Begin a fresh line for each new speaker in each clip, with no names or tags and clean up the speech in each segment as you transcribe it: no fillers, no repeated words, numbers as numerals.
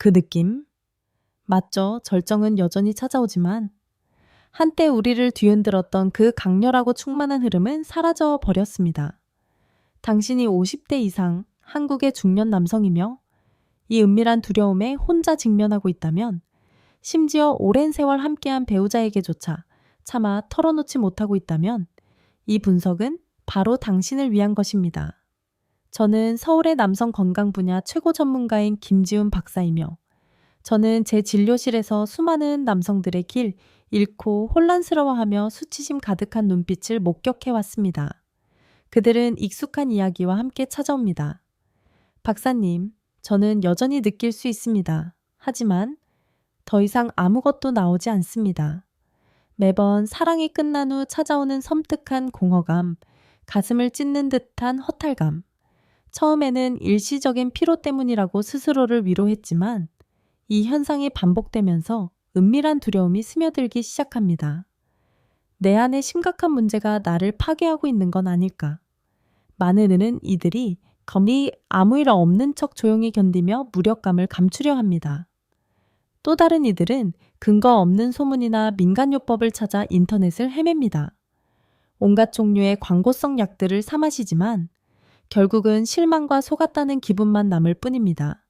그 느낌. 맞죠. 절정은 여전히 찾아오지만 한때 우리를 뒤흔들었던 그 강렬하고 충만한 흐름은 사라져 버렸습니다. 당신이 50대 이상 한국의 중년 남성이며 이 은밀한 두려움에 혼자 직면하고 있다면, 심지어 오랜 세월 함께한 배우자에게조차 차마 털어놓지 못하고 있다면, 이 분석은 바로 당신을 위한 것입니다. 저는 서울의 남성 건강 분야 최고 전문가인 김지훈 박사이며, 저는 제 진료실에서 수많은 남성들의 길 잃고 혼란스러워하며 수치심 가득한 눈빛을 목격해왔습니다. 그들은 익숙한 이야기와 함께 찾아옵니다. 박사님, 저는 여전히 느낄 수 있습니다. 하지만 더 이상 아무것도 나오지 않습니다. 매번 사랑이 끝난 후 찾아오는 섬뜩한 공허감, 가슴을 찢는 듯한 허탈감. 처음에는 일시적인 피로 때문이라고 스스로를 위로했지만 이 현상이 반복되면서 은밀한 두려움이 스며들기 시작합니다. 내 안에 심각한 문제가 나를 파괴하고 있는 건 아닐까. 많은 이는 이들이 검이 아무 일 없는 척 조용히 견디며 무력감을 감추려 합니다. 또 다른 이들은 근거 없는 소문이나 민간요법을 찾아 인터넷을 헤맵니다. 온갖 종류의 광고성 약들을 사 마시지만 결국은 실망과 속았다는 기분만 남을 뿐입니다.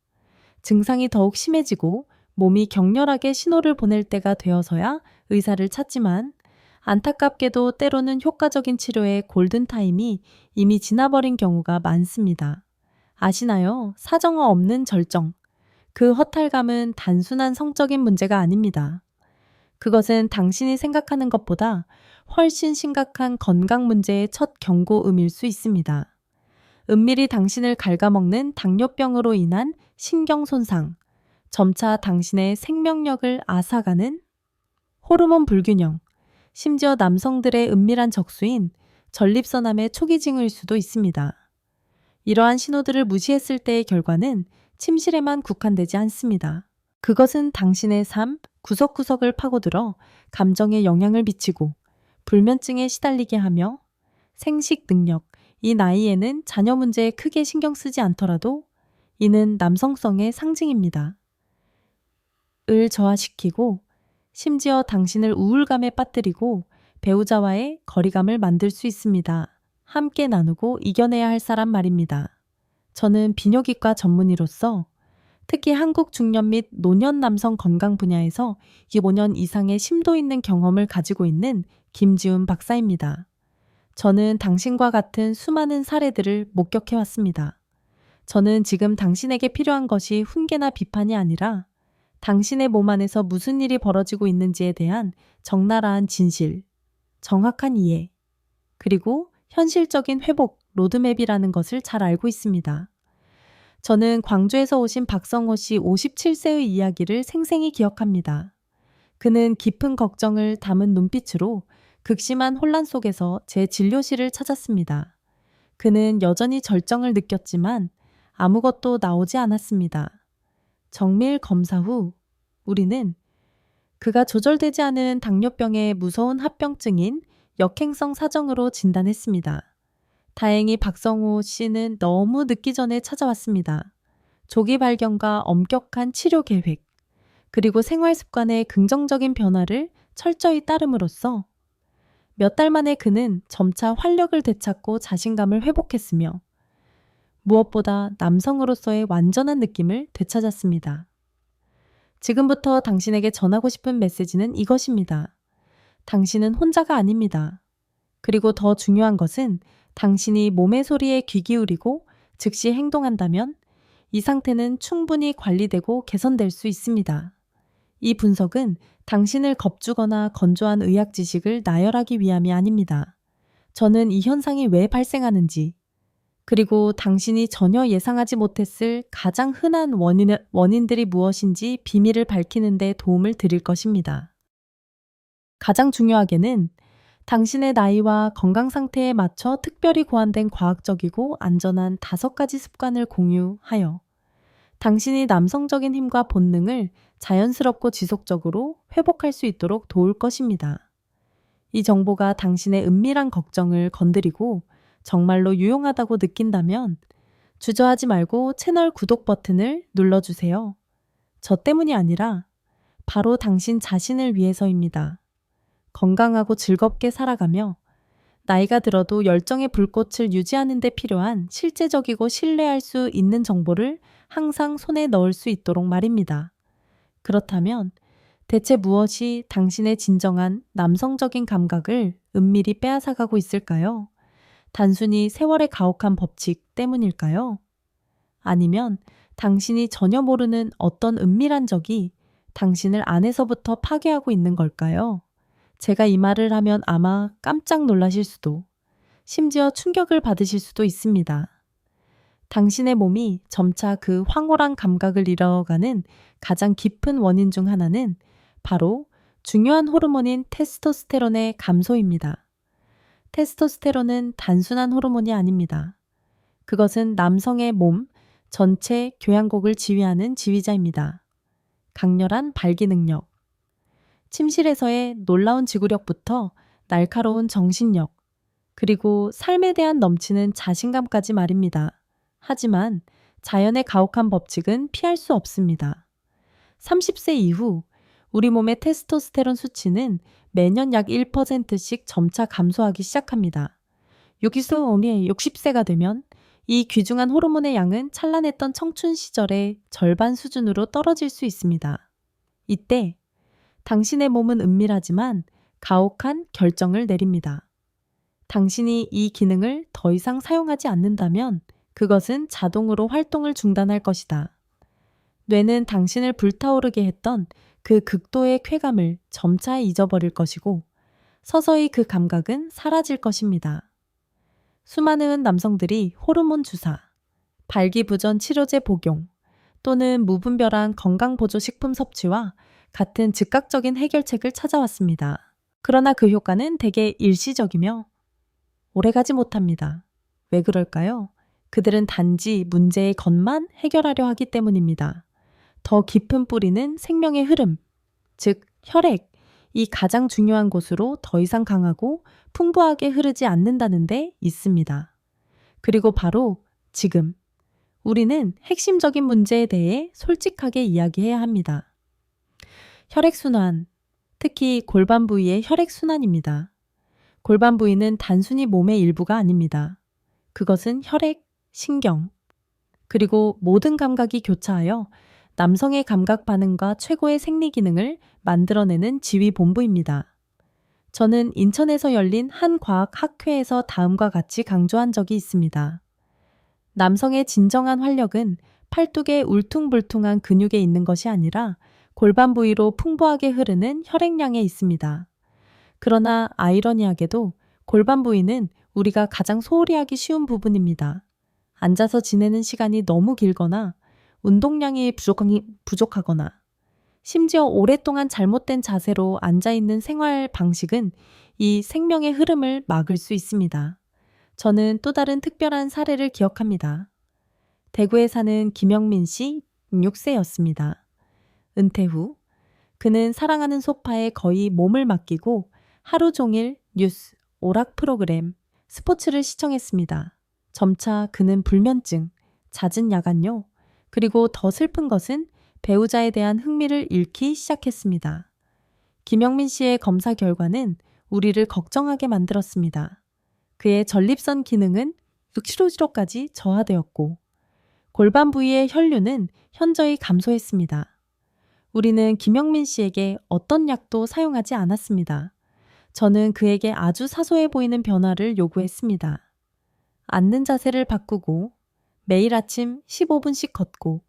증상이 더욱 심해지고 몸이 격렬하게 신호를 보낼 때가 되어서야 의사를 찾지만, 안타깝게도 때로는 효과적인 치료의 골든타임이 이미 지나버린 경우가 많습니다. 아시나요? 사정어 없는 절정. 그 허탈감은 단순한 성적인 문제가 아닙니다. 그것은 당신이 생각하는 것보다 훨씬 심각한 건강 문제의 첫 경고음일 수 있습니다. 은밀히 당신을 갉아먹는 당뇨병으로 인한 신경 손상, 점차 당신의 생명력을 앗아가는 호르몬 불균형, 심지어 남성들의 은밀한 적수인 전립선암의 초기 징후일 수도 있습니다. 이러한 신호들을 무시했을 때의 결과는 침실에만 국한되지 않습니다. 그것은 당신의 삶 구석구석을 파고들어 감정에 영향을 미치고 불면증에 시달리게 하며, 생식 능력, 이 나이에는 자녀 문제에 크게 신경 쓰지 않더라도 이는 남성성의 상징입니다. 을 저하시키고 심지어 당신을 우울감에 빠뜨리고 배우자와의 거리감을 만들 수 있습니다. 함께 나누고 이겨내야 할 사람 말입니다. 저는 비뇨기과 전문의로서 특히 한국 중년 및 노년 남성 건강 분야에서 25년 이상의 심도 있는 경험을 가지고 있는 김지훈 박사입니다. 저는 당신과 같은 수많은 사례들을 목격해왔습니다. 저는 지금 당신에게 필요한 것이 훈계나 비판이 아니라 당신의 몸 안에서 무슨 일이 벌어지고 있는지에 대한 적나라한 진실, 정확한 이해, 그리고 현실적인 회복 로드맵이라는 것을 잘 알고 있습니다. 저는 광주에서 오신 박성호 씨 57세의 이야기를 생생히 기억합니다. 그는 깊은 걱정을 담은 눈빛으로 극심한 혼란 속에서 제 진료실을 찾았습니다. 그는 여전히 절정을 느꼈지만 아무것도 나오지 않았습니다. 정밀 검사 후 우리는 그가 조절되지 않은 당뇨병의 무서운 합병증인 역행성 사정으로 진단했습니다. 다행히 박성호 씨는 너무 늦기 전에 찾아왔습니다. 조기 발견과 엄격한 치료 계획, 그리고 생활 습관의 긍정적인 변화를 철저히 따름으로써 몇 달 만에 그는 점차 활력을 되찾고 자신감을 회복했으며 무엇보다 남성으로서의 완전한 느낌을 되찾았습니다. 지금부터 당신에게 전하고 싶은 메시지는 이것입니다. 당신은 혼자가 아닙니다. 그리고 더 중요한 것은 당신이 몸의 소리에 귀 기울이고 즉시 행동한다면 이 상태는 충분히 관리되고 개선될 수 있습니다. 이 분석은 당신을 겁주거나 건조한 의학 지식을 나열하기 위함이 아닙니다. 저는 이 현상이 왜 발생하는지, 그리고 당신이 전혀 예상하지 못했을 가장 흔한 원인들이 무엇인지 비밀을 밝히는 데 도움을 드릴 것입니다. 가장 중요하게는 당신의 나이와 건강 상태에 맞춰 특별히 고안된 과학적이고 안전한 5가지 습관을 공유하여 당신이 남성적인 힘과 본능을 자연스럽고 지속적으로 회복할 수 있도록 도울 것입니다. 이 정보가 당신의 은밀한 걱정을 건드리고 정말로 유용하다고 느낀다면 주저하지 말고 채널 구독 버튼을 눌러주세요. 저 때문이 아니라 바로 당신 자신을 위해서입니다. 건강하고 즐겁게 살아가며 나이가 들어도 열정의 불꽃을 유지하는 데 필요한 실제적이고 신뢰할 수 있는 정보를 항상 손에 넣을 수 있도록 말입니다. 그렇다면 대체 무엇이 당신의 진정한 남성적인 감각을 은밀히 빼앗아가고 있을까요? 단순히 세월의 가혹한 법칙 때문일까요? 아니면 당신이 전혀 모르는 어떤 은밀한 적이 당신을 안에서부터 파괴하고 있는 걸까요? 제가 이 말을 하면 아마 깜짝 놀라실 수도, 심지어 충격을 받으실 수도 있습니다. 당신의 몸이 점차 그 황홀한 감각을 잃어가는 가장 깊은 원인 중 하나는 바로 중요한 호르몬인 테스토스테론의 감소입니다. 테스토스테론은 단순한 호르몬이 아닙니다. 그것은 남성의 몸 전체 교향곡을 지휘하는 지휘자입니다. 강렬한 발기 능력, 침실에서의 놀라운 지구력부터 날카로운 정신력, 그리고 삶에 대한 넘치는 자신감까지 말입니다. 하지만 자연의 가혹한 법칙은 피할 수 없습니다. 30세 이후 우리 몸의 테스토스테론 수치는 매년 약 1%씩 점차 감소하기 시작합니다. 여기서 어느새 60세가 되면 이 귀중한 호르몬의 양은 찬란했던 청춘 시절의 절반 수준으로 떨어질 수 있습니다. 이때 당신의 몸은 은밀하지만 가혹한 결정을 내립니다. 당신이 이 기능을 더 이상 사용하지 않는다면 그것은 자동으로 활동을 중단할 것이다. 뇌는 당신을 불타오르게 했던 그 극도의 쾌감을 점차 잊어버릴 것이고 서서히 그 감각은 사라질 것입니다. 수많은 남성들이 호르몬 주사, 발기부전 치료제 복용 또는 무분별한 건강보조식품 섭취와 같은 즉각적인 해결책을 찾아왔습니다. 그러나 그 효과는 대개 일시적이며 오래가지 못합니다. 왜 그럴까요? 그들은 단지 문제의 겉만 해결하려 하기 때문입니다. 더 깊은 뿌리는 생명의 흐름, 즉 혈액, 이 가장 중요한 곳으로 더 이상 강하고 풍부하게 흐르지 않는다는 데 있습니다. 그리고 바로 지금 우리는 핵심적인 문제에 대해 솔직하게 이야기해야 합니다. 혈액순환, 특히 골반 부위의 혈액순환입니다. 골반 부위는 단순히 몸의 일부가 아닙니다. 그것은 혈액, 신경, 그리고 모든 감각이 교차하여 남성의 감각 반응과 최고의 생리 기능을 만들어내는 지휘본부입니다. 저는 인천에서 열린 한 과학 학회에서 다음과 같이 강조한 적이 있습니다. 남성의 진정한 활력은 팔뚝의 울퉁불퉁한 근육에 있는 것이 아니라 골반 부위로 풍부하게 흐르는 혈액량에 있습니다. 그러나 아이러니하게도 골반 부위는 우리가 가장 소홀히 하기 쉬운 부분입니다. 앉아서 지내는 시간이 너무 길거나 운동량이 부족하거나 심지어 오랫동안 잘못된 자세로 앉아있는 생활 방식은 이 생명의 흐름을 막을 수 있습니다. 저는 또 다른 특별한 사례를 기억합니다. 대구에 사는 김영민 씨 6세였습니다. 은퇴 후 그는 사랑하는 소파에 거의 몸을 맡기고 하루 종일 뉴스, 오락 프로그램, 스포츠를 시청했습니다. 점차 그는 불면증, 잦은 야간요, 그리고 더 슬픈 것은 배우자에 대한 흥미를 잃기 시작했습니다. 김영민 씨의 검사 결과는 우리를 걱정하게 만들었습니다. 그의 전립선 기능은 6kg까지 저하되었고 골반 부위의 혈류는 현저히 감소했습니다. 우리는 김영민 씨에게 어떤 약도 사용하지 않았습니다. 저는 그에게 아주 사소해 보이는 변화를 요구했습니다. 앉는 자세를 바꾸고 매일 아침 15분씩 걷고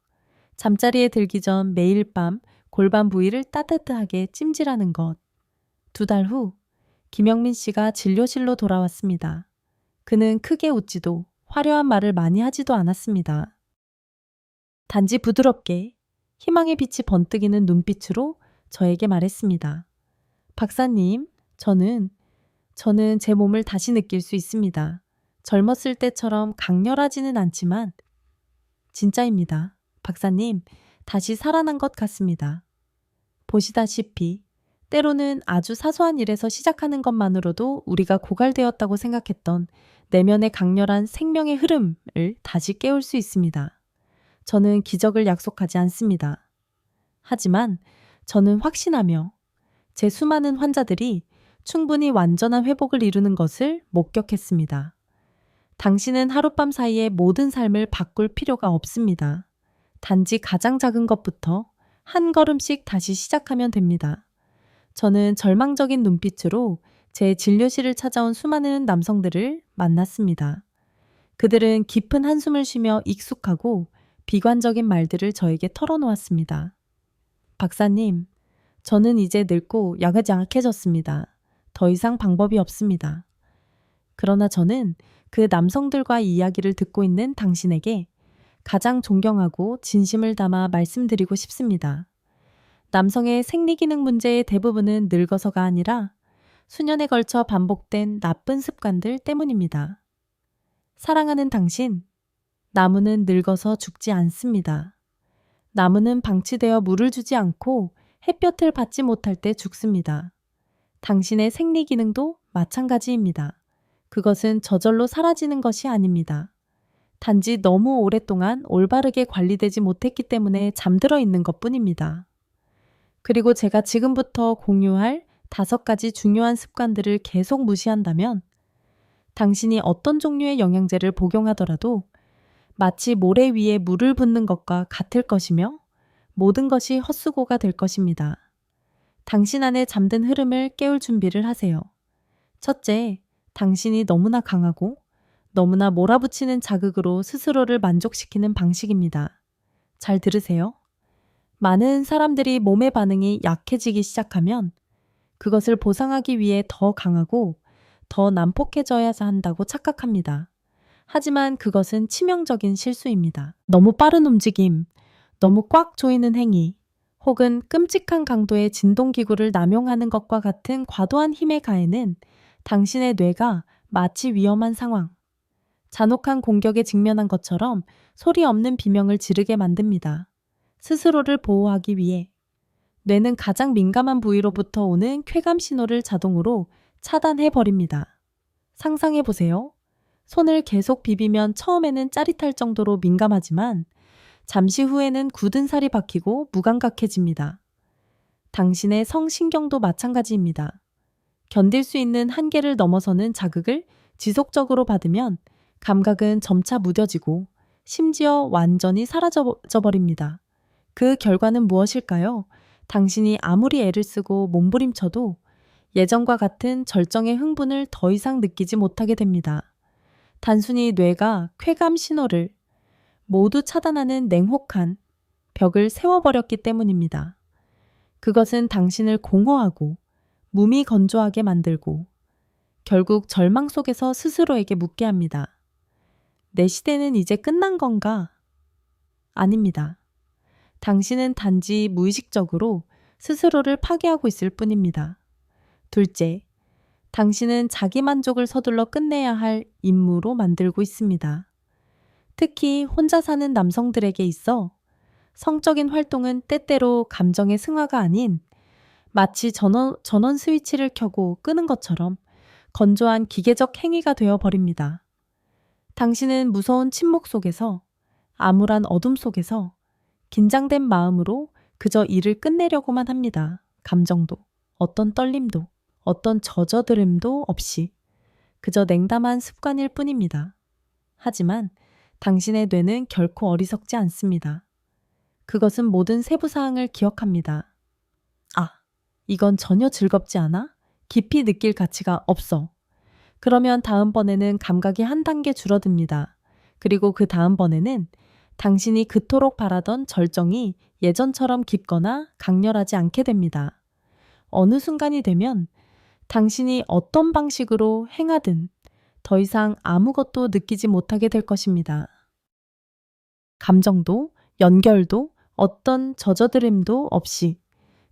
잠자리에 들기 전 매일 밤 골반 부위를 따뜻하게 찜질하는 것. 2달 후 김영민 씨가 진료실로 돌아왔습니다. 그는 크게 웃지도 화려한 말을 많이 하지도 않았습니다. 단지 부드럽게 희망의 빛이 번뜩이는 눈빛으로 저에게 말했습니다. 박사님, 저는 제 몸을 다시 느낄 수 있습니다. 젊었을 때처럼 강렬하지는 않지만 진짜입니다. 박사님, 다시 살아난 것 같습니다. 보시다시피 때로는 아주 사소한 일에서 시작하는 것만으로도 우리가 고갈되었다고 생각했던 내면의 강렬한 생명의 흐름을 다시 깨울 수 있습니다. 저는 기적을 약속하지 않습니다. 하지만 저는 확신하며 제 수많은 환자들이 충분히 완전한 회복을 이루는 것을 목격했습니다. 당신은 하룻밤 사이에 모든 삶을 바꿀 필요가 없습니다. 단지 가장 작은 것부터 한 걸음씩 다시 시작하면 됩니다. 저는 절망적인 눈빛으로 제 진료실을 찾아온 수많은 남성들을 만났습니다. 그들은 깊은 한숨을 쉬며 익숙하고 비관적인 말들을 저에게 털어놓았습니다. 박사님, 저는 이제 늙고 약해졌습니다. 더 이상 방법이 없습니다. 그러나 저는 그 남성들과 이야기를 듣고 있는 당신에게 가장 존경하고 진심을 담아 말씀드리고 싶습니다. 남성의 생리기능 문제의 대부분은 늙어서가 아니라 수년에 걸쳐 반복된 나쁜 습관들 때문입니다. 사랑하는 당신, 나무는 늙어서 죽지 않습니다. 나무는 방치되어 물을 주지 않고 햇볕을 받지 못할 때 죽습니다. 당신의 생리기능도 마찬가지입니다. 그것은 저절로 사라지는 것이 아닙니다. 단지 너무 오랫동안 올바르게 관리되지 못했기 때문에 잠들어 있는 것뿐입니다. 그리고 제가 지금부터 공유할 5가지 중요한 습관들을 계속 무시한다면 당신이 어떤 종류의 영양제를 복용하더라도 마치 모래 위에 물을 붓는 것과 같을 것이며 모든 것이 헛수고가 될 것입니다. 당신 안에 잠든 흐름을 깨울 준비를 하세요. 첫째, 당신이 너무나 강하고 너무나 몰아붙이는 자극으로 스스로를 만족시키는 방식입니다. 잘 들으세요. 많은 사람들이 몸의 반응이 약해지기 시작하면 그것을 보상하기 위해 더 강하고 더 난폭해져야 한다고 착각합니다. 하지만 그것은 치명적인 실수입니다. 너무 빠른 움직임, 너무 꽉 조이는 행위, 혹은 끔찍한 강도의 진동기구를 남용하는 것과 같은 과도한 힘의 가해는 당신의 뇌가 마치 위험한 상황, 잔혹한 공격에 직면한 것처럼 소리 없는 비명을 지르게 만듭니다. 스스로를 보호하기 위해 뇌는 가장 민감한 부위로부터 오는 쾌감 신호를 자동으로 차단해버립니다. 상상해보세요. 손을 계속 비비면 처음에는 짜릿할 정도로 민감하지만 잠시 후에는 굳은 살이 박히고 무감각해집니다. 당신의 성신경도 마찬가지입니다. 견딜 수 있는 한계를 넘어서는 자극을 지속적으로 받으면 감각은 점차 무뎌지고 심지어 완전히 사라져버립니다. 그 결과는 무엇일까요? 당신이 아무리 애를 쓰고 몸부림쳐도 예전과 같은 절정의 흥분을 더 이상 느끼지 못하게 됩니다. 단순히 뇌가 쾌감 신호를 모두 차단하는 냉혹한 벽을 세워버렸기 때문입니다. 그것은 당신을 공허하고 무미건조하게 만들고 결국 절망 속에서 스스로에게 묻게 합니다. 내 시대는 이제 끝난 건가? 아닙니다. 당신은 단지 무의식적으로 스스로를 파괴하고 있을 뿐입니다. 둘째, 당신은 자기 만족을 서둘러 끝내야 할 임무로 만들고 있습니다. 특히 혼자 사는 남성들에게 있어 성적인 활동은 때때로 감정의 승화가 아닌 마치 전원 스위치를 켜고 끄는 것처럼 건조한 기계적 행위가 되어버립니다. 당신은 무서운 침묵 속에서, 암울한 어둠 속에서 긴장된 마음으로 그저 일을 끝내려고만 합니다. 감정도, 어떤 떨림도, 어떤 젖어들음도 없이 그저 냉담한 습관일 뿐입니다. 하지만 당신의 뇌는 결코 어리석지 않습니다. 그것은 모든 세부사항을 기억합니다. 아, 이건 전혀 즐겁지 않아? 깊이 느낄 가치가 없어. 그러면 다음번에는 감각이 한 단계 줄어듭니다. 그리고 그 다음번에는 당신이 그토록 바라던 절정이 예전처럼 깊거나 강렬하지 않게 됩니다. 어느 순간이 되면 당신이 어떤 방식으로 행하든 더 이상 아무것도 느끼지 못하게 될 것입니다. 감정도, 연결도, 어떤 젖어들음도 없이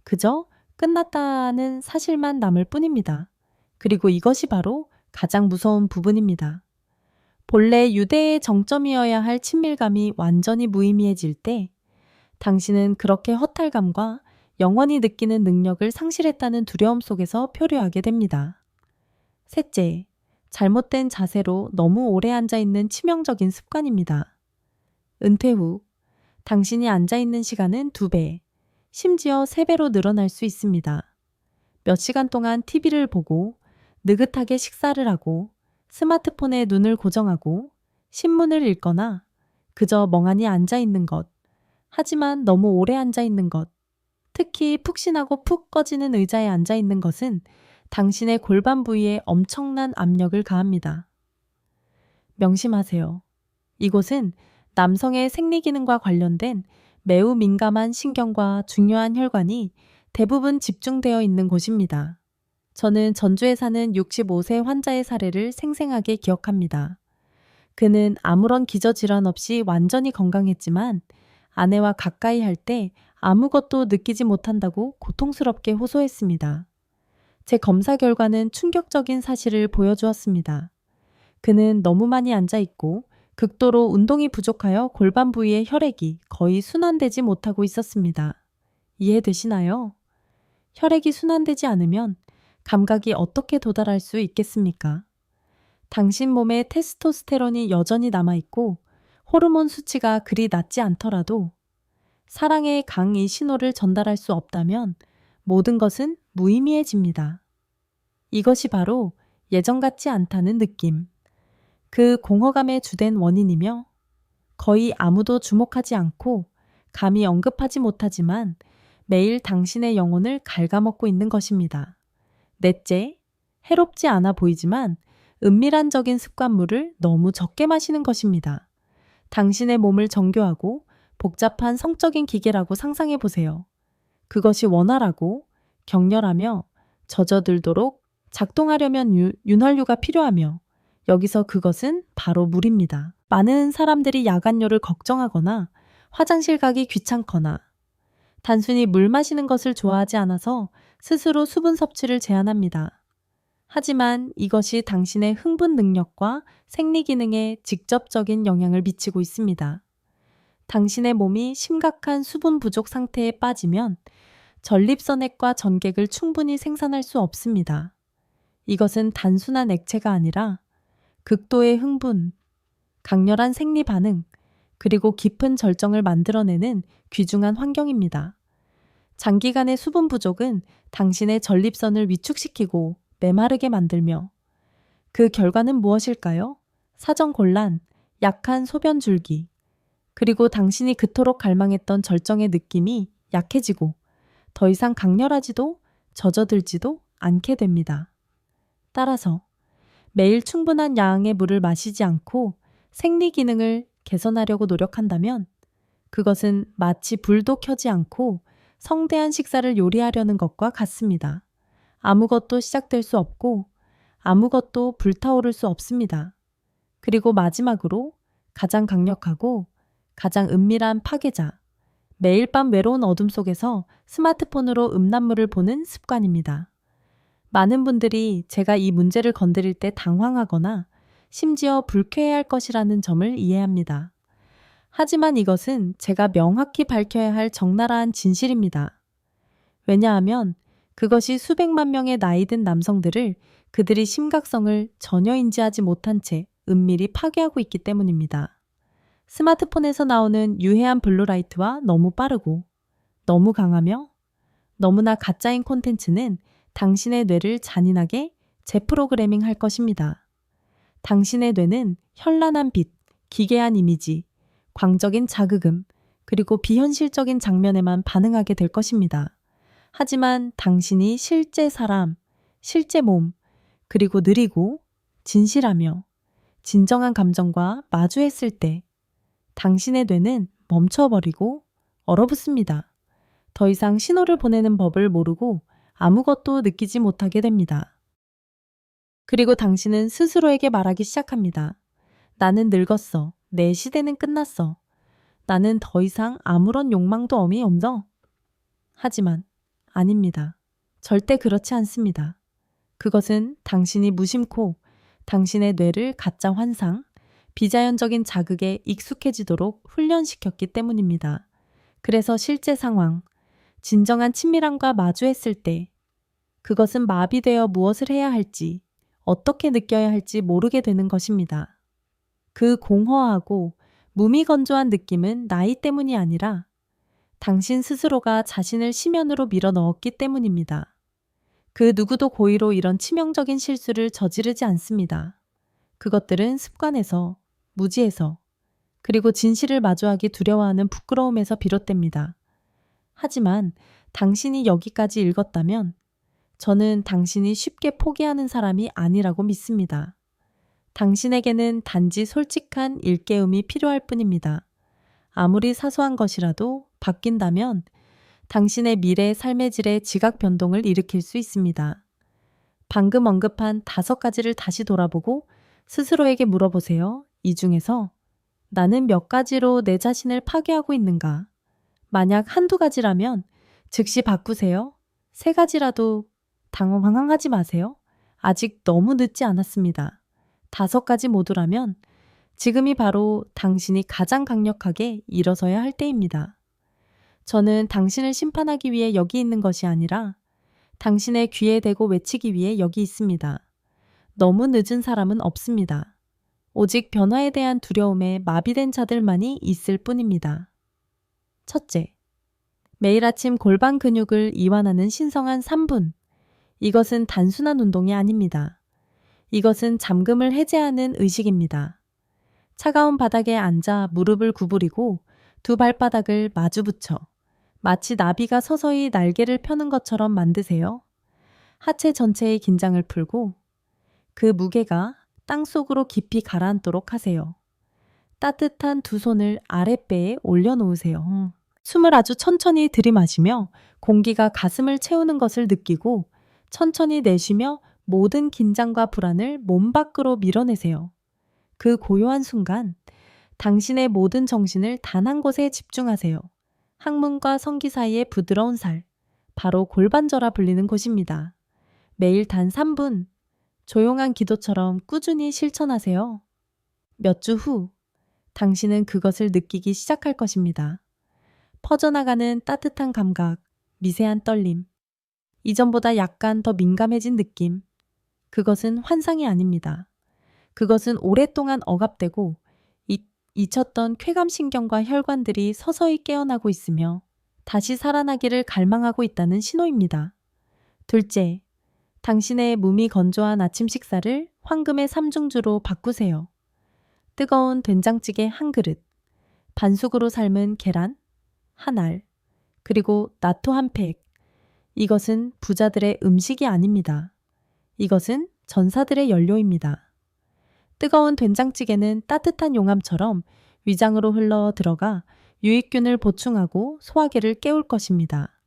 그저 끝났다는 사실만 남을 뿐입니다. 그리고 이것이 바로 가장 무서운 부분입니다. 본래 유대의 정점이어야 할 친밀감이 완전히 무의미해질 때 당신은 그렇게 허탈감과 영원히 느끼는 능력을 상실했다는 두려움 속에서 표류하게 됩니다. 셋째, 잘못된 자세로 너무 오래 앉아있는 치명적인 습관입니다. 은퇴 후 당신이 앉아있는 시간은 2배, 심지어 3배로 늘어날 수 있습니다. 몇 시간 동안 TV를 보고 느긋하게 식사를 하고 스마트폰에 눈을 고정하고 신문을 읽거나 그저 멍하니 앉아 있는 것. 하지만 너무 오래 앉아 있는 것. 특히 푹신하고 푹 꺼지는 의자에 앉아 있는 것은 당신의 골반 부위에 엄청난 압력을 가합니다. 명심하세요. 이곳은 남성의 생리 기능과 관련된 매우 민감한 신경과 중요한 혈관이 대부분 집중되어 있는 곳입니다. 저는 전주에 사는 65세 환자의 사례를 생생하게 기억합니다. 그는 아무런 기저질환 없이 완전히 건강했지만 아내와 가까이 할 때 아무것도 느끼지 못한다고 고통스럽게 호소했습니다. 제 검사 결과는 충격적인 사실을 보여주었습니다. 그는 너무 많이 앉아 있고 극도로 운동이 부족하여 골반 부위의 혈액이 거의 순환되지 못하고 있었습니다. 이해되시나요? 혈액이 순환되지 않으면 감각이 어떻게 도달할 수 있겠습니까? 당신 몸에 테스토스테론이 여전히 남아있고 호르몬 수치가 그리 낮지 않더라도 사랑의 강의 신호를 전달할 수 없다면 모든 것은 무의미해집니다. 이것이 바로 예전 같지 않다는 느낌. 그 공허감의 주된 원인이며 거의 아무도 주목하지 않고 감히 언급하지 못하지만 매일 당신의 영혼을 갉아먹고 있는 것입니다. 넷째, 해롭지 않아 보이지만 은밀한적인 습관물을 너무 적게 마시는 것입니다. 당신의 몸을 정교하고 복잡한 성적인 기계라고 상상해 보세요. 그것이 원활하고 격렬하며 젖어들도록 작동하려면 윤활유가 필요하며 여기서 그것은 바로 물입니다. 많은 사람들이 야간료를 걱정하거나 화장실 가기 귀찮거나 단순히 물 마시는 것을 좋아하지 않아서 스스로 수분 섭취를 제한합니다. 하지만 이것이 당신의 흥분 능력과 생리 기능에 직접적인 영향을 미치고 있습니다. 당신의 몸이 심각한 수분 부족 상태에 빠지면 전립선액과 전객을 충분히 생산할 수 없습니다. 이것은 단순한 액체가 아니라 극도의 흥분, 강렬한 생리 반응, 그리고 깊은 절정을 만들어내는 귀중한 환경입니다. 장기간의 수분 부족은 당신의 전립선을 위축시키고 메마르게 만들며 그 결과는 무엇일까요? 사정곤란, 약한 소변 줄기, 그리고 당신이 그토록 갈망했던 절정의 느낌이 약해지고 더 이상 강렬하지도 젖어들지도 않게 됩니다. 따라서 매일 충분한 양의 물을 마시지 않고 생리 기능을 개선하려고 노력한다면 그것은 마치 불도 켜지 않고 성대한 식사를 요리하려는 것과 같습니다. 아무것도 시작될 수 없고 아무것도 불타오를 수 없습니다. 그리고 마지막으로 가장 강력하고 가장 은밀한 파괴자, 매일 밤 외로운 어둠 속에서 스마트폰으로 음란물을 보는 습관입니다. 많은 분들이 제가 이 문제를 건드릴 때 당황하거나 심지어 불쾌해할 것이라는 점을 이해합니다. 하지만 이것은 제가 명확히 밝혀야 할 적나라한 진실입니다. 왜냐하면 그것이 수백만 명의 나이든 남성들을 그들이 심각성을 전혀 인지하지 못한 채 은밀히 파괴하고 있기 때문입니다. 스마트폰에서 나오는 유해한 블루라이트와 너무 빠르고 너무 강하며 너무나 가짜인 콘텐츠는 당신의 뇌를 잔인하게 재프로그래밍 할 것입니다. 당신의 뇌는 현란한 빛, 기괴한 이미지, 광적인 자극음, 그리고 비현실적인 장면에만 반응하게 될 것입니다. 하지만 당신이 실제 사람, 실제 몸, 그리고 느리고 진실하며 진정한 감정과 마주했을 때 당신의 뇌는 멈춰버리고 얼어붙습니다. 더 이상 신호를 보내는 법을 모르고 아무것도 느끼지 못하게 됩니다. 그리고 당신은 스스로에게 말하기 시작합니다. 나는 늙었어. 내 시대는 끝났어. 나는 더 이상 아무런 욕망도 없어. 하지만 아닙니다. 절대 그렇지 않습니다. 그것은 당신이 무심코 당신의 뇌를 가짜 환상, 비자연적인 자극에 익숙해지도록 훈련시켰기 때문입니다. 그래서 실제 상황, 진정한 친밀함과 마주했을 때 그것은 마비되어 무엇을 해야 할지, 어떻게 느껴야 할지 모르게 되는 것입니다. 그 공허하고 무미건조한 느낌은 나이 때문이 아니라 당신 스스로가 자신을 심연으로 밀어 넣었기 때문입니다. 그 누구도 고의로 이런 치명적인 실수를 저지르지 않습니다. 그것들은 습관에서, 무지에서, 그리고 진실을 마주하기 두려워하는 부끄러움에서 비롯됩니다. 하지만 당신이 여기까지 읽었다면 저는 당신이 쉽게 포기하는 사람이 아니라고 믿습니다. 당신에게는 단지 솔직한 일깨움이 필요할 뿐입니다. 아무리 사소한 것이라도 바뀐다면 당신의 미래 삶의 질에 지각 변동을 일으킬 수 있습니다. 방금 언급한 5가지를 다시 돌아보고 스스로에게 물어보세요. 이 중에서 나는 몇 가지로 내 자신을 파괴하고 있는가? 만약 1~2가지라면 즉시 바꾸세요. 3가지라도 당황하지 마세요. 아직 너무 늦지 않았습니다. 5가지 모두라면 지금이 바로 당신이 가장 강력하게 일어서야 할 때입니다. 저는 당신을 심판하기 위해 여기 있는 것이 아니라 당신의 귀에 대고 외치기 위해 여기 있습니다. 너무 늦은 사람은 없습니다. 오직 변화에 대한 두려움에 마비된 자들만이 있을 뿐입니다. 첫째, 매일 아침 골반 근육을 이완하는 신성한 3분. 이것은 단순한 운동이 아닙니다. 이것은 잠금을 해제하는 의식입니다. 차가운 바닥에 앉아 무릎을 구부리고 두 발바닥을 마주 붙여 마치 나비가 서서히 날개를 펴는 것처럼 만드세요. 하체 전체의 긴장을 풀고 그 무게가 땅속으로 깊이 가라앉도록 하세요. 따뜻한 두 손을 아랫배에 올려놓으세요. 숨을 아주 천천히 들이마시며 공기가 가슴을 채우는 것을 느끼고 천천히 내쉬며 모든 긴장과 불안을 몸 밖으로 밀어내세요. 그 고요한 순간 당신의 모든 정신을 단 한 곳에 집중하세요. 항문과 성기 사이의 부드러운 살, 바로 골반저라 불리는 곳입니다. 매일 단 3분, 조용한 기도처럼 꾸준히 실천하세요. 몇 주 후, 당신은 그것을 느끼기 시작할 것입니다. 퍼져나가는 따뜻한 감각, 미세한 떨림, 이전보다 약간 더 민감해진 느낌. 그것은 환상이 아닙니다. 그것은 오랫동안 억압되고 잊혔던 쾌감신경과 혈관들이 서서히 깨어나고 있으며 다시 살아나기를 갈망하고 있다는 신호입니다. 둘째, 당신의 몸이 건조한 아침 식사를 황금의 삼중주로 바꾸세요. 뜨거운 된장찌개 한 그릇, 반숙으로 삶은 계란, 한 알, 그리고 나토 한 팩. 이것은 부자들의 음식이 아닙니다. 이것은 전사들의 연료입니다. 뜨거운 된장찌개는 따뜻한 용암처럼 위장으로 흘러 들어가 유익균을 보충하고 소화기를 깨울 것입니다.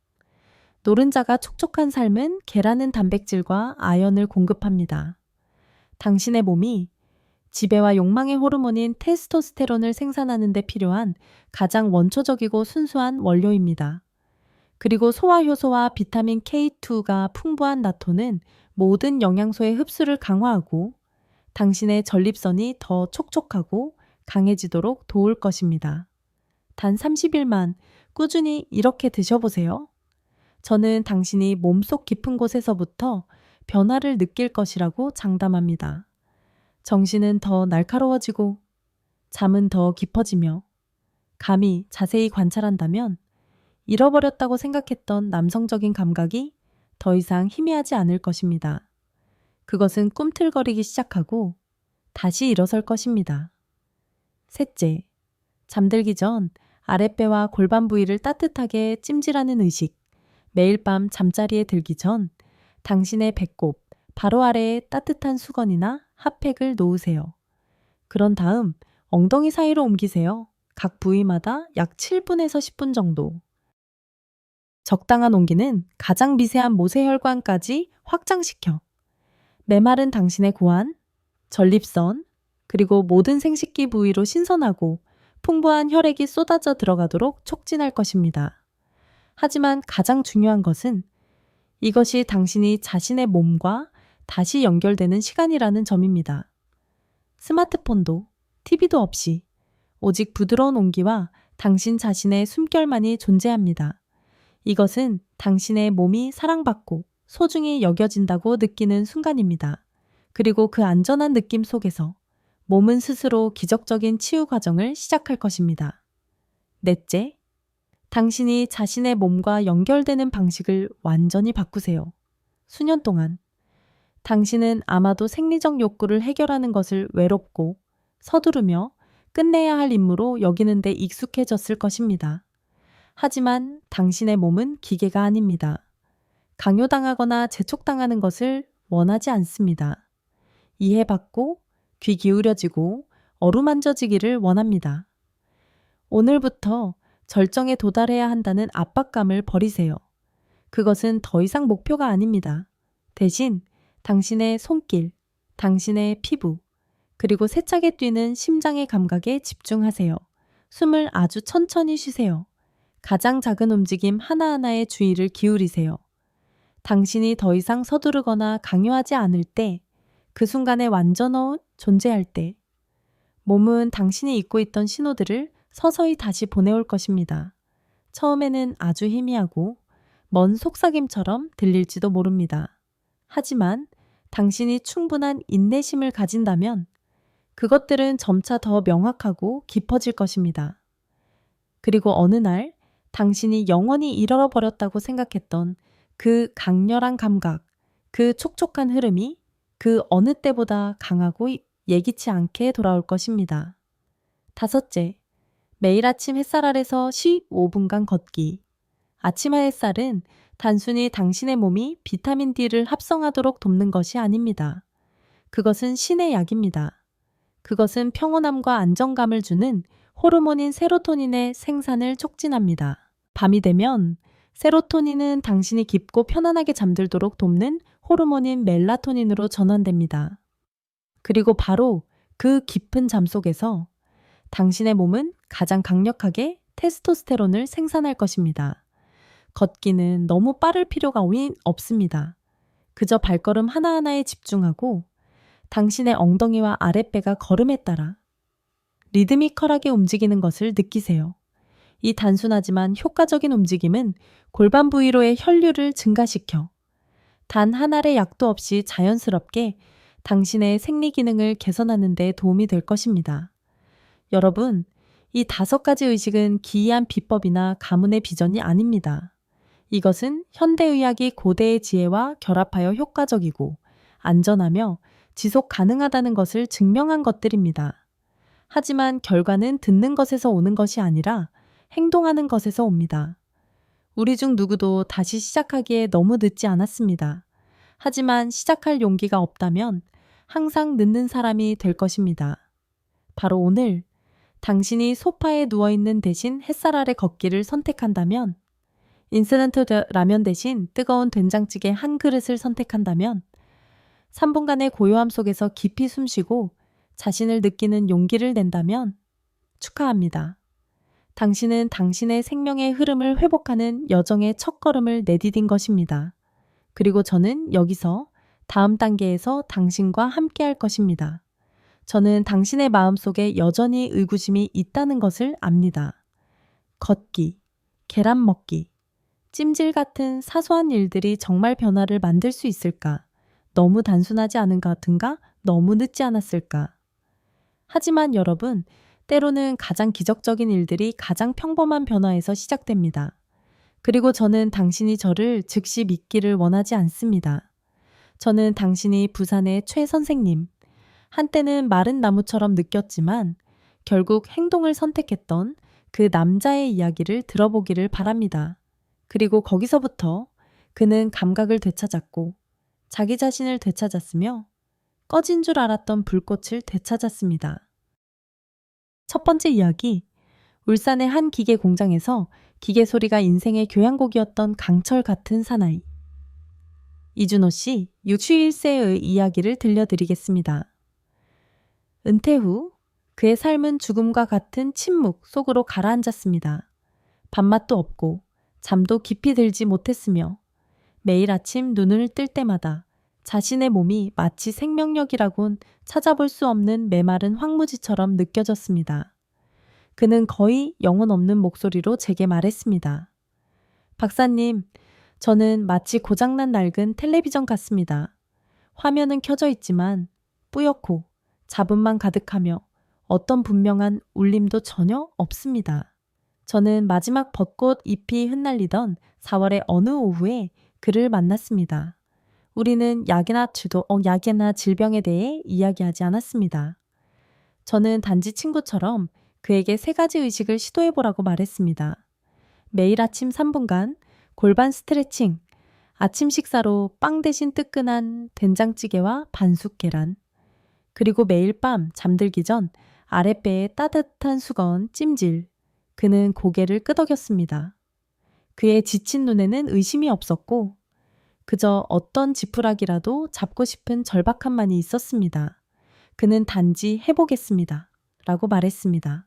노른자가 촉촉한 삶은 계란은 단백질과 아연을 공급합니다. 당신의 몸이 지배와 욕망의 호르몬인 테스토스테론을 생산하는 데 필요한 가장 원초적이고 순수한 원료입니다. 그리고 소화효소와 비타민 K2가 풍부한 나토는 모든 영양소의 흡수를 강화하고 당신의 전립선이 더 촉촉하고 강해지도록 도울 것입니다. 단 30일만 꾸준히 이렇게 드셔보세요. 저는 당신이 몸속 깊은 곳에서부터 변화를 느낄 것이라고 장담합니다. 정신은 더 날카로워지고 잠은 더 깊어지며 감히 자세히 관찰한다면 잃어버렸다고 생각했던 남성적인 감각이 더 이상 희미하지 않을 것입니다. 그것은 꿈틀거리기 시작하고 다시 일어설 것입니다. 셋째, 잠들기 전 아랫배와 골반 부위를 따뜻하게 찜질하는 의식. 매일 밤 잠자리에 들기 전 당신의 배꼽 바로 아래에 따뜻한 수건이나 핫팩을 놓으세요. 그런 다음 엉덩이 사이로 옮기세요. 각 부위마다 약 7분에서 10분 정도. 적당한 온기는 가장 미세한 모세혈관까지 확장시켜 메마른 당신의 고안, 전립선, 그리고 모든 생식기 부위로 신선하고 풍부한 혈액이 쏟아져 들어가도록 촉진할 것입니다. 하지만 가장 중요한 것은 이것이 당신이 자신의 몸과 다시 연결되는 시간이라는 점입니다. 스마트폰도 TV도 없이 오직 부드러운 온기와 당신 자신의 숨결만이 존재합니다. 이것은 당신의 몸이 사랑받고 소중히 여겨진다고 느끼는 순간입니다. 그리고 그 안전한 느낌 속에서 몸은 스스로 기적적인 치유 과정을 시작할 것입니다. 넷째, 당신이 자신의 몸과 연결되는 방식을 완전히 바꾸세요. 수년 동안 당신은 아마도 생리적 욕구를 해결하는 것을 외롭고 서두르며 끝내야 할 임무로 여기는데 익숙해졌을 것입니다. 하지만 당신의 몸은 기계가 아닙니다. 강요당하거나 재촉당하는 것을 원하지 않습니다. 이해받고 귀 기울여지고 어루만져지기를 원합니다. 오늘부터 절정에 도달해야 한다는 압박감을 버리세요. 그것은 더 이상 목표가 아닙니다. 대신 당신의 손길, 당신의 피부, 그리고 세차게 뛰는 심장의 감각에 집중하세요. 숨을 아주 천천히 쉬세요. 가장 작은 움직임 하나하나에 주의를 기울이세요. 당신이 더 이상 서두르거나 강요하지 않을 때, 그 순간에 완전히 존재할 때, 몸은 당신이 잊고 있던 신호들을 서서히 다시 보내올 것입니다. 처음에는 아주 희미하고 먼 속삭임처럼 들릴지도 모릅니다. 하지만 당신이 충분한 인내심을 가진다면 그것들은 점차 더 명확하고 깊어질 것입니다. 그리고 어느 날 당신이 영원히 잃어버렸다고 생각했던 그 강렬한 감각, 그 촉촉한 흐름이 그 어느 때보다 강하고 예기치 않게 돌아올 것입니다. 다섯째, 매일 아침 햇살 아래서 15분간 걷기. 아침 햇살은 단순히 당신의 몸이 비타민 D를 합성하도록 돕는 것이 아닙니다. 그것은 신의 약입니다. 그것은 평온함과 안정감을 주는 호르몬인 세로토닌의 생산을 촉진합니다. 밤이 되면 세로토닌은 당신이 깊고 편안하게 잠들도록 돕는 호르몬인 멜라토닌으로 전환됩니다. 그리고 바로 그 깊은 잠 속에서 당신의 몸은 가장 강력하게 테스토스테론을 생산할 것입니다. 걷기는 너무 빠를 필요가 없습니다. 그저 발걸음 하나하나에 집중하고 당신의 엉덩이와 아랫배가 걸음에 따라 리드미컬하게 움직이는 것을 느끼세요. 이 단순하지만 효과적인 움직임은 골반 부위로의 혈류를 증가시켜 단 한 알의 약도 없이 자연스럽게 당신의 생리 기능을 개선하는 데 도움이 될 것입니다. 여러분, 이 5가지 의식은 기이한 비법이나 가문의 비전이 아닙니다. 이것은 현대의학이 고대의 지혜와 결합하여 효과적이고 안전하며 지속 가능하다는 것을 증명한 것들입니다. 하지만 결과는 듣는 것에서 오는 것이 아니라 행동하는 것에서 옵니다. 우리 중 누구도 다시 시작하기에 너무 늦지 않았습니다. 하지만 시작할 용기가 없다면 항상 늦는 사람이 될 것입니다. 바로 오늘 당신이 소파에 누워있는 대신 햇살 아래 걷기를 선택한다면, 인스턴트 라면 대신 뜨거운 된장찌개 한 그릇을 선택한다면, 3분간의 고요함 속에서 깊이 숨쉬고 자신을 느끼는 용기를 낸다면 축하합니다. 당신은 당신의 생명의 흐름을 회복하는 여정의 첫걸음을 내디딘 것입니다. 그리고 저는 여기서 다음 단계에서 당신과 함께 할 것입니다. 저는 당신의 마음속에 여전히 의구심이 있다는 것을 압니다. 걷기, 계란 먹기, 찜질 같은 사소한 일들이 정말 변화를 만들 수 있을까? 너무 단순하지 않은 것 같은가? 너무 늦지 않았을까? 하지만 여러분, 때로는 가장 기적적인 일들이 가장 평범한 변화에서 시작됩니다. 그리고 저는 당신이 저를 즉시 믿기를 원하지 않습니다. 저는 당신이 부산의 최 선생님, 한때는 마른 나무처럼 느꼈지만 결국 행동을 선택했던 그 남자의 이야기를 들어보기를 바랍니다. 그리고 거기서부터 그는 감각을 되찾았고 자기 자신을 되찾았으며 꺼진 줄 알았던 불꽃을 되찾았습니다. 첫 번째 이야기, 울산의 한 기계 공장에서 기계 소리가 인생의 교향곡이었던 강철 같은 사나이. 이준호 씨 61세의 이야기를 들려드리겠습니다. 은퇴 후 그의 삶은 죽음과 같은 침묵 속으로 가라앉았습니다. 밥맛도 없고 잠도 깊이 들지 못했으며 매일 아침 눈을 뜰 때마다 자신의 몸이 마치 생명력이라곤 찾아볼 수 없는 메마른 황무지처럼 느껴졌습니다. 그는 거의 영혼 없는 목소리로 제게 말했습니다. 박사님, 저는 마치 고장난 낡은 텔레비전 같습니다. 화면은 켜져 있지만 뿌옇고 잡음만 가득하며 어떤 분명한 울림도 전혀 없습니다. 저는 마지막 벚꽃 잎이 흩날리던 4월의 어느 오후에 그를 만났습니다. 우리는 약이나 질병에 대해 이야기하지 않았습니다. 저는 단지 친구처럼 그에게 3가지 의식을 시도해보라고 말했습니다. 매일 아침 3분간 골반 스트레칭, 아침 식사로 빵 대신 뜨끈한 된장찌개와 반숙 계란, 그리고 매일 밤 잠들기 전 아랫배에 따뜻한 수건, 찜질. 그는 고개를 끄덕였습니다. 그의 지친 눈에는 의심이 없었고 그저 어떤 지푸라기라도 잡고 싶은 절박함만이 있었습니다. 그는 단지 해보겠습니다. 라고 말했습니다.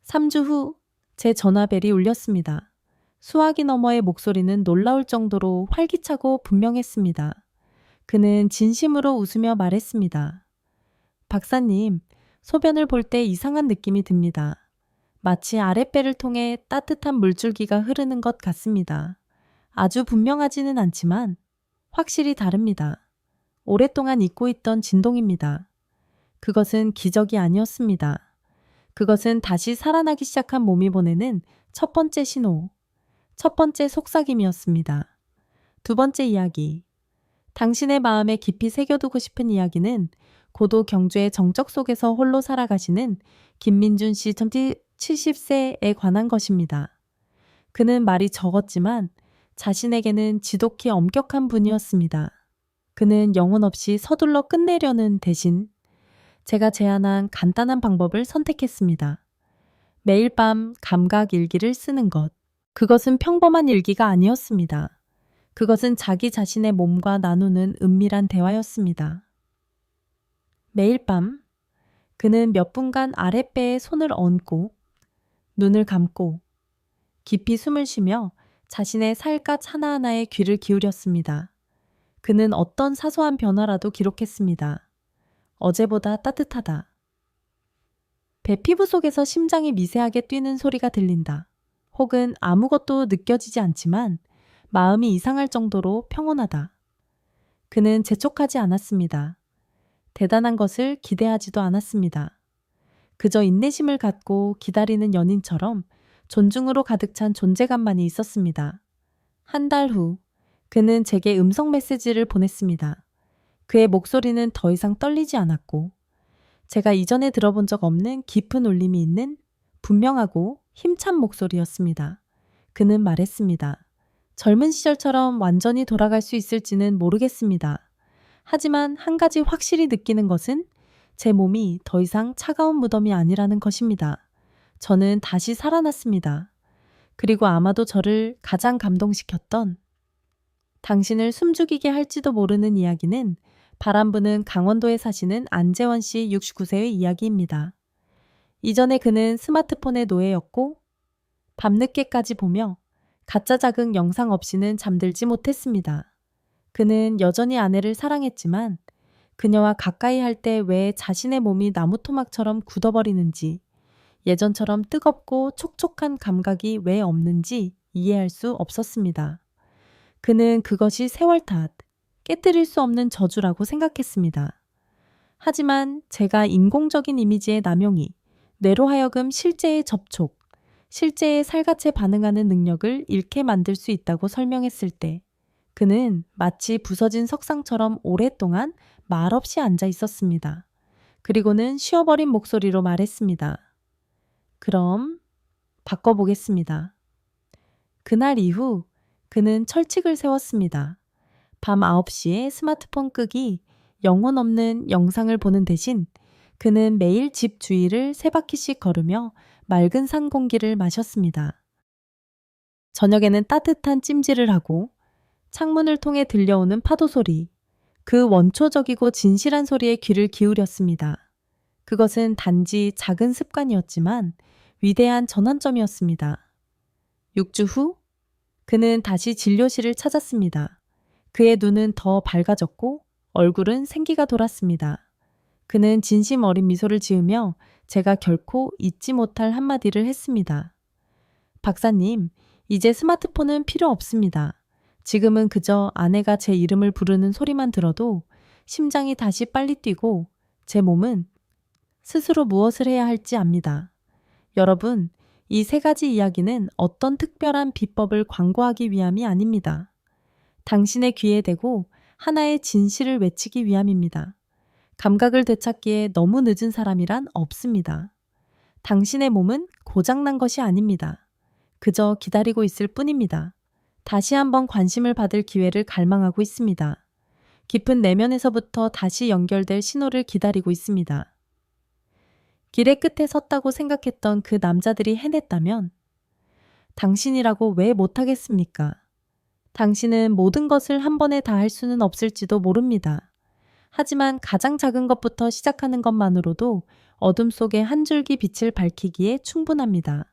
3주 후 제 전화벨이 울렸습니다. 수화기 너머의 목소리는 놀라울 정도로 활기차고 분명했습니다. 그는 진심으로 웃으며 말했습니다. 박사님, 소변을 볼 때 이상한 느낌이 듭니다. 마치 아랫배를 통해 따뜻한 물줄기가 흐르는 것 같습니다. 아주 분명하지는 않지만 확실히 다릅니다. 오랫동안 잊고 있던 진동입니다. 그것은 기적이 아니었습니다. 그것은 다시 살아나기 시작한 몸이 보내는 첫 번째 신호, 첫 번째 속삭임이었습니다. 2번째 이야기. 당신의 마음에 깊이 새겨두고 싶은 이야기는 고도 경주의 정적 속에서 홀로 살아가시는 김민준 씨 70세에 관한 것입니다. 그는 말이 적었지만 자신에게는 지독히 엄격한 분이었습니다. 그는 영혼 없이 서둘러 끝내려는 대신 제가 제안한 간단한 방법을 선택했습니다. 매일 밤 감각 일기를 쓰는 것. 그것은 평범한 일기가 아니었습니다. 그것은 자기 자신의 몸과 나누는 은밀한 대화였습니다. 매일 밤 그는 몇 분간 아랫배에 손을 얹고 눈을 감고 깊이 숨을 쉬며 자신의 살갗 하나하나에 귀를 기울였습니다. 그는 어떤 사소한 변화라도 기록했습니다. 어제보다 따뜻하다. 배 피부 속에서 심장이 미세하게 뛰는 소리가 들린다. 혹은 아무것도 느껴지지 않지만 마음이 이상할 정도로 평온하다. 그는 재촉하지 않았습니다. 대단한 것을 기대하지도 않았습니다. 그저 인내심을 갖고 기다리는 연인처럼 존중으로 가득 찬 존재감만이 있었습니다. 1달 후, 그는 제게 음성 메시지를 보냈습니다. 그의 목소리는 더 이상 떨리지 않았고, 제가 이전에 들어본 적 없는 깊은 울림이 있는 분명하고 힘찬 목소리였습니다. 그는 말했습니다. 젊은 시절처럼 완전히 돌아갈 수 있을지는 모르겠습니다. 하지만 한 가지 확실히 느끼는 것은 제 몸이 더 이상 차가운 무덤이 아니라는 것입니다. 저는 다시 살아났습니다. 그리고 아마도 저를 가장 감동시켰던 당신을 숨죽이게 할지도 모르는 이야기는 바람 부는 강원도에 사시는 안재원 씨 69세의 이야기입니다. 이전에 그는 스마트폰의 노예였고 밤늦게까지 보며 가짜 자극 영상 없이는 잠들지 못했습니다. 그는 여전히 아내를 사랑했지만 그녀와 가까이 할 때 왜 자신의 몸이 나무토막처럼 굳어버리는지, 예전처럼 뜨겁고 촉촉한 감각이 왜 없는지 이해할 수 없었습니다. 그는 그것이 세월 탓, 깨뜨릴 수 없는 저주라고 생각했습니다. 하지만 제가 인공적인 이미지의 남용이 뇌로 하여금 실제의 접촉, 실제의 살갗에 반응하는 능력을 잃게 만들 수 있다고 설명했을 때 그는 마치 부서진 석상처럼 오랫동안 말없이 앉아 있었습니다. 그리고는 쉬어버린 목소리로 말했습니다. 그럼 바꿔보겠습니다. 그날 이후 그는 철칙을 세웠습니다. 밤 9시에 스마트폰 끄기, 영혼 없는 영상을 보는 대신 그는 매일 집 주위를 3바퀴씩 걸으며 맑은 산 공기를 마셨습니다. 저녁에는 따뜻한 찜질을 하고 창문을 통해 들려오는 파도 소리, 그 원초적이고 진실한 소리에 귀를 기울였습니다. 그것은 단지 작은 습관이었지만 위대한 전환점이었습니다. 6주 후, 그는 다시 진료실을 찾았습니다. 그의 눈은 더 밝아졌고 얼굴은 생기가 돌았습니다. 그는 진심 어린 미소를 지으며 제가 결코 잊지 못할 한마디를 했습니다. 박사님, 이제 스마트폰은 필요 없습니다. 지금은 그저 아내가 제 이름을 부르는 소리만 들어도 심장이 다시 빨리 뛰고 제 몸은 스스로 무엇을 해야 할지 압니다. 여러분, 이 세 가지 이야기는 어떤 특별한 비법을 광고하기 위함이 아닙니다. 당신의 귀에 대고 하나의 진실을 외치기 위함입니다. 감각을 되찾기에 너무 늦은 사람이란 없습니다. 당신의 몸은 고장난 것이 아닙니다. 그저 기다리고 있을 뿐입니다. 다시 한번 관심을 받을 기회를 갈망하고 있습니다. 깊은 내면에서부터 다시 연결될 신호를 기다리고 있습니다. 길의 끝에 섰다고 생각했던 그 남자들이 해냈다면 당신이라고 왜 못하겠습니까? 당신은 모든 것을 한 번에 다 할 수는 없을지도 모릅니다. 하지만 가장 작은 것부터 시작하는 것만으로도 어둠 속에 한 줄기 빛을 밝히기에 충분합니다.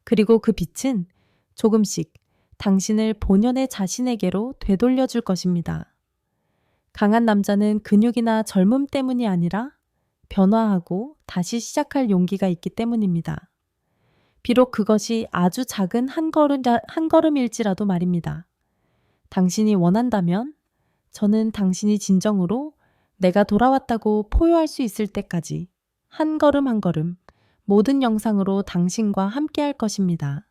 그리고 그 빛은 조금씩 당신을 본연의 자신에게로 되돌려줄 것입니다. 강한 남자는 근육이나 젊음 때문이 아니라 변화하고 다시 시작할 용기가 있기 때문입니다. 비록 그것이 아주 작은 한 걸음일지라도 말입니다. 당신이 원한다면 저는 당신이 진정으로 내가 돌아왔다고 포효할 수 있을 때까지 한 걸음 한 걸음 모든 영상으로 당신과 함께 할 것입니다.